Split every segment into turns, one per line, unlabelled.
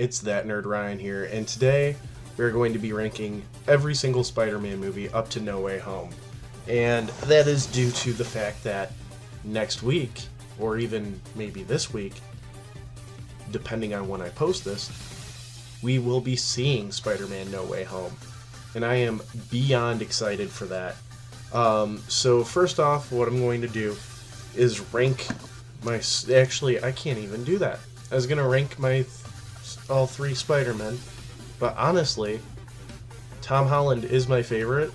It's That Nerd Ryan here, and today we're going to be ranking every single Spider-Man movie up to No Way Home. And that is due to the fact that next week, or even maybe this week, depending on when I post this, we will be seeing Spider-Man No Way Home. And I am beyond excited for that. So first off, what I'm going to do is rank my... Actually, I can't even do that. I was going to rank all three Spider-Men, but honestly, Tom Holland is my favorite,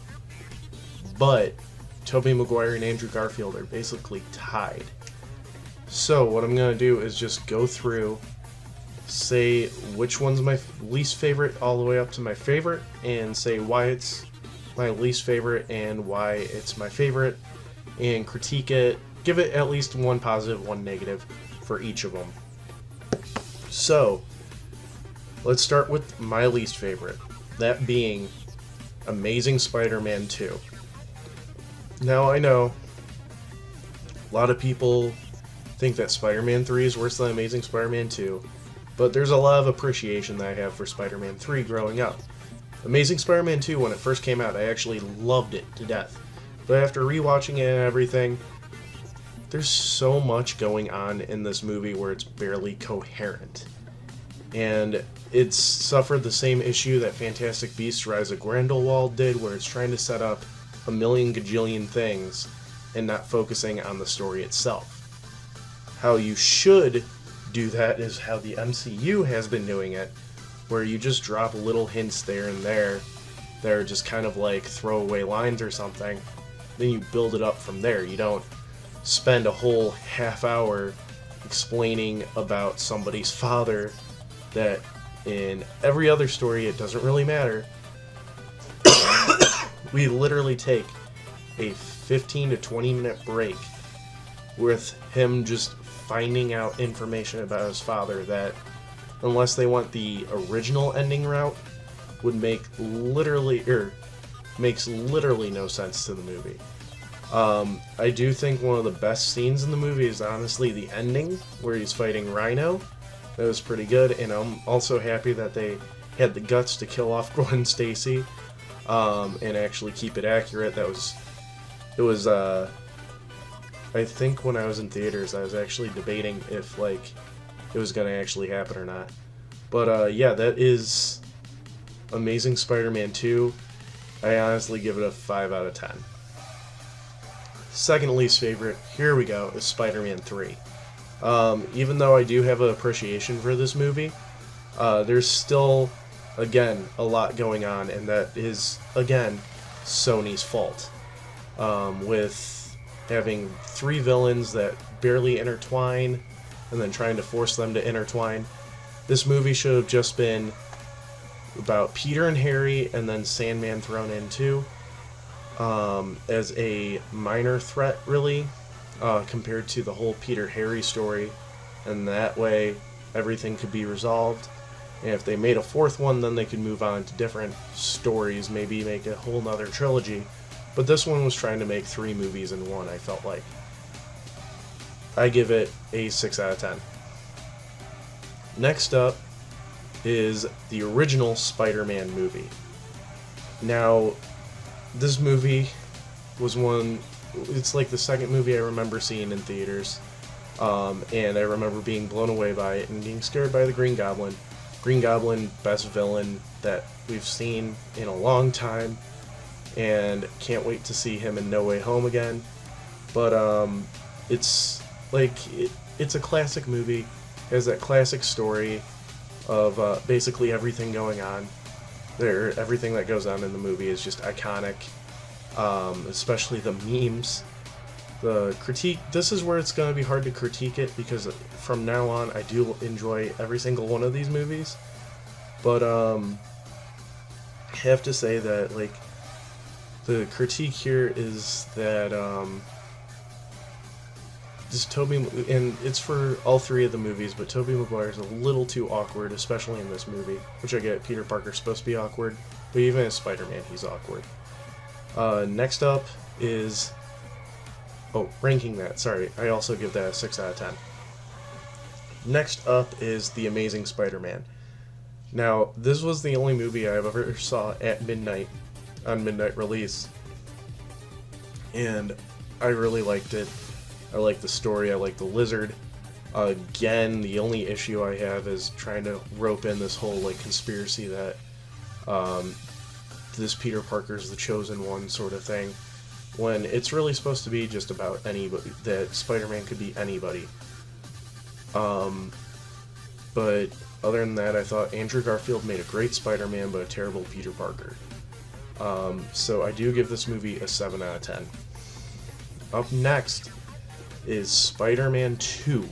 but Tobey Maguire and Andrew Garfield are basically tied. So what I'm going to do is just go through, say which one's my least favorite all the way up to my favorite, and say why it's my least favorite and why it's my favorite, and critique it, give it at least one positive, one negative for each of them. So, let's start with my least favorite, that being Amazing Spider-Man 2. Now, I know a lot of people think that Spider-Man 3 is worse than Amazing Spider-Man 2, but there's a lot of appreciation that I have for Spider-Man 3 growing up. Amazing Spider-Man 2, when it first came out, I actually loved it to death. But after rewatching it and everything, there's so much going on in this movie where it's barely coherent. And it's suffered the same issue that Fantastic Beasts Rise of Grindelwald did, where it's trying to set up a million gajillion things and not focusing on the story itself. How you should do that is how the MCU has been doing it, where you just drop little hints there and there that are just kind of like throwaway lines or something, then you build it up from there. You don't spend a whole half hour explaining about somebody's father that in every other story it doesn't really matter. We literally take a 15 to 20 minute break with him just finding out information about his father that, unless they want the original ending route, would makes literally no sense to the movie. I do think one of the best scenes in the movie is honestly the ending, where he's fighting Rhino. That was pretty good, and I'm also happy that they had the guts to kill off Gwen Stacy, and actually keep it accurate. It was I think when I was in theaters, I was actually debating if, like, it was going to actually happen or not. But, yeah, that is Amazing Spider-Man 2. I honestly give it a 5 out of 10. Second least favorite, here we go, is Spider-Man 3. Even though I do have an appreciation for this movie, there's still, again, a lot going on, and that is, again, Sony's fault. With having three villains that barely intertwine, and then trying to force them to intertwine. This movie should have just been about Peter and Harry, and then Sandman thrown in too, as a minor threat, really, compared to the whole Peter-Harry story, and that way everything could be resolved. And if they made a fourth one, then they could move on to different stories, maybe make a whole nother trilogy. But this one was trying to make 3 movies in one, I felt like. I give it a 6 out of 10. Next up is the original Spider-Man movie. Now, this movie was it's like the second movie I remember seeing in theaters. And I remember being blown away by it and being scared by the Green Goblin. Green Goblin, best villain that we've seen in a long time. And can't wait to see him in No Way Home again. But it's like it's a classic movie. It has that classic story of basically everything going on. Everything that goes on in the movie is just iconic, especially the memes. The critique. This is where it's going to be hard to critique it, because from now on I do enjoy every single one of these movies. But I have to say that, like, the critique here is that this Tobey, and it's for all three of the movies, but Tobey Maguire is a little too awkward, especially in this movie, which I get. Peter Parker's supposed to be awkward, but even as Spider-Man, he's awkward. Next up is... ranking that, sorry, I also give that a 6 out of 10. Next up is The Amazing Spider-Man. Now, this was the only movie I ever saw at midnight, on midnight release, and I really liked it. I like the story, I like the lizard. Again, the only issue I have is trying to rope in this whole like conspiracy that this Peter Parker's the chosen one sort of thing, when it's really supposed to be just about anybody, that Spider-Man could be anybody. But other than that, I thought Andrew Garfield made a great Spider-Man, but a terrible Peter Parker. So I do give this movie a 7 out of 10. Up next is Spider-Man 2.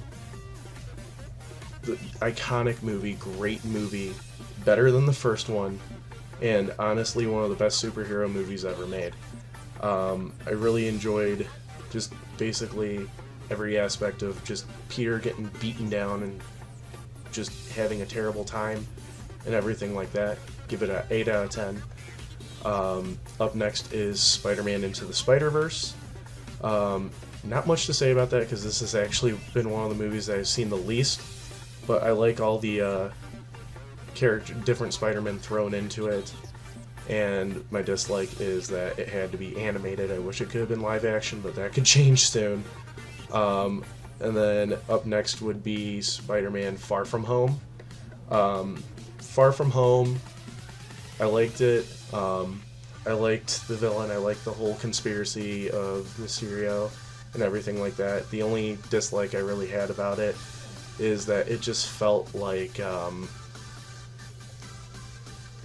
The iconic movie, great movie, better than the first one, and honestly one of the best superhero movies ever made. I really enjoyed just basically every aspect of just Peter getting beaten down and just having a terrible time and everything like that. Give it a 8 out of 10. Up next is Spider-Man Into the Spider-Verse. Not much to say about that because this has actually been one of the movies that I've seen the least, but I like all the different Spider-Men thrown into it, and my dislike is that it had to be animated. I wish it could have been live action, but that could change soon. And then up next would be Spider-Man Far From Home. Far From Home, I liked it. I liked the villain. I liked the whole conspiracy of Mysterio and everything like that. The only dislike I really had about it is that it just felt like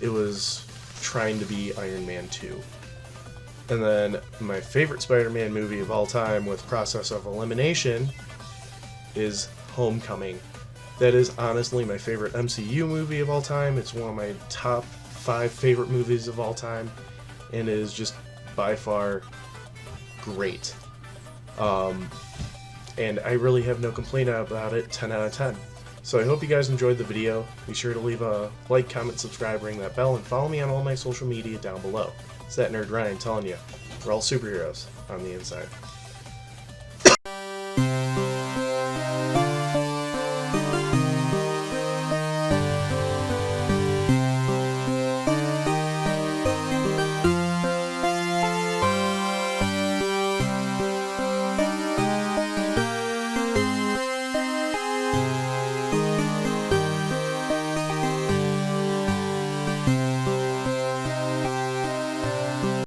it was trying to be Iron Man 2. And then my favorite Spider-Man movie of all time with process of elimination is Homecoming. That is honestly my favorite MCU movie of all time. It's one of my top 5 favorite movies of all time, and it is just by far great. And I really have no complaint about it. 10 out of 10. So I hope you guys enjoyed the video. Be sure to leave a like, comment, subscribe, ring that bell, and follow me on all my social media down below. It's that nerd Ryan telling you, we're all superheroes on the inside.